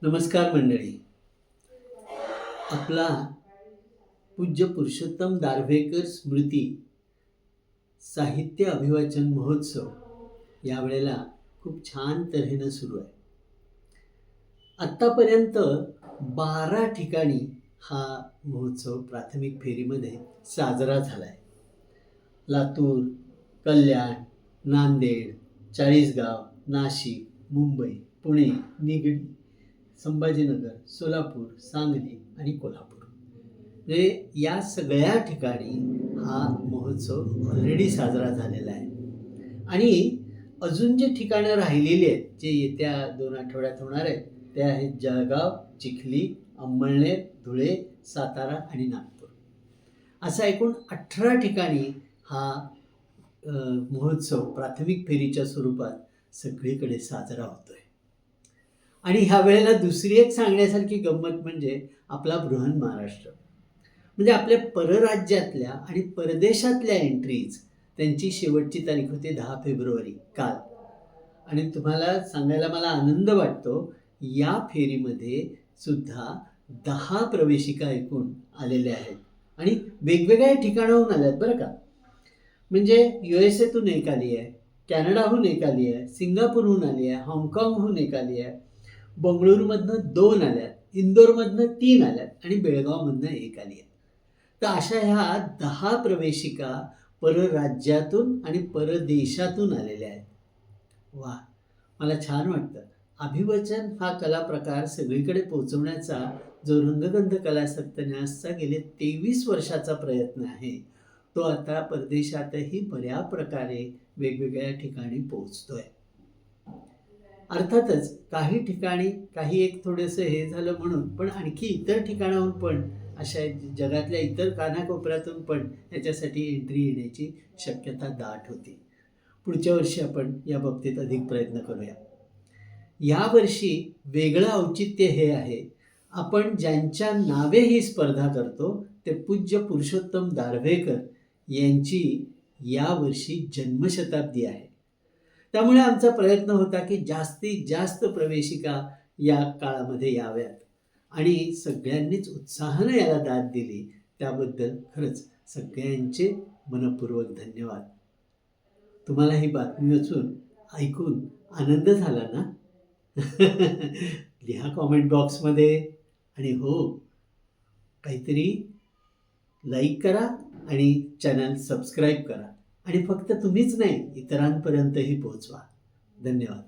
नमस्कार मंडळी. आपला पूज्य पुरुषोत्तम दारव्हेकर स्मृती साहित्य अभिवाचन महोत्सव यावेळेला खूप छान तऱ्हेनं सुरू आहे. आत्तापर्यंत 12 ठिकाणी हा महोत्सव प्राथमिक फेरीमध्ये साजरा झाला आहे. लातूर, कल्याण, नांदेड, चाळीसगाव, नाशिक, मुंबई, पुणे, निगडी, संभाजीनगर, सोलापूर, सांगली आणि कोल्हापूर म्हणजे या सगळ्या ठिकाणी हा महोत्सव ऑलरेडी साजरा झालेला आहे. आणि अजून जे ठिकाणं राहिलेली आहेत, जे येत्या 2 आठवड्यात होणार आहेत, ते आहेत जळगाव, चिखली, अंमळनेर, धुळे, सातारा आणि नागपूर. असा एकूण 18 ठिकाणी हा महोत्सव प्राथमिक फेरीच्या स्वरूपात सगळीकडे साजरा होतोय. आणि ह्या वेळेला दुसरी एक सांगण्यासारखी गंमत म्हणजे आपला बृहन महाराष्ट्र, म्हणजे आपल्या परराज्यातल्या आणि परदेशातल्या एंट्रीज त्यांची शेवटची तारीख होती 10 फेब्रुवारी काल. आणि तुम्हाला सांगायला मला आनंद वाटतो, या फेरीमध्ये सुद्धा 10 प्रवेशिका एकूण आलेल्या आहेत आणि वेगवेगळ्या ठिकाणाहून आल्या आहेत बरं का. म्हणजे USA एक आली आहे, कॅनडाहून एक आली आहे, सिंगापूरहून आली आहे, हाँगकाँगहून एक आली आहे, बंगळुरूमधनं 2 आल्यात, इंदोरमधनं 3 आल्यात आणि बेळगावमधनं 1 आली आहे. तर अशा ह्या 10 प्रवेशिका परराज्यातून आणि परदेशातून आलेल्या आहेत. वा, मला छान वाटतं. अभिवचन हा कला प्रकार सगळीकडे पोहोचवण्याचा जो रंगगंध कला सप्तन्यासचा गेले 23 वर्षाचा प्रयत्न आहे, तो आता परदेशातही बऱ्या प्रकारे वेगवेगळ्या ठिकाणी पोहोचतोय. अर्थातच काही ठिकाणी काही एक थोडंसं हे झालं म्हणून, पण आणखी इतर ठिकाणाहून पण अशा जगातल्या इतर कानाकोपऱ्यातून पण याच्यासाठी एंट्री येण्याची शक्यता दाट होती. पुढच्या वर्षी आपण या बाबतीत अधिक प्रयत्न करूया. यावर्षी वेगळं औचित्य हे आहे, आपण ज्यांच्या नावे ही स्पर्धा करतो ते पूज्य पुरुषोत्तम दारव्हेकर यांची यावर्षी जन्मशताब्दी आहे. त्यामुळे आमचा प्रयत्न होता की जास्तीत जास्त प्रवेशिका या काळामध्ये याव्यात आणि सगळ्यांनीच उत्साहानं याला दाद दिली. त्याबद्दल खरंच सगळ्यांचे मनपूर्वक धन्यवाद. तुम्हाला ही बातमी वाचून ऐकून आनंद झाला ना? लिहा कॉमेंट बॉक्समध्ये. आणि हो, काहीतरी लाईक करा आणि चॅनल सबस्क्राईब करा. आणि फक्त तुम्हीच नाही, इतरांपर्यंतही पोहोचवा. धन्यवाद.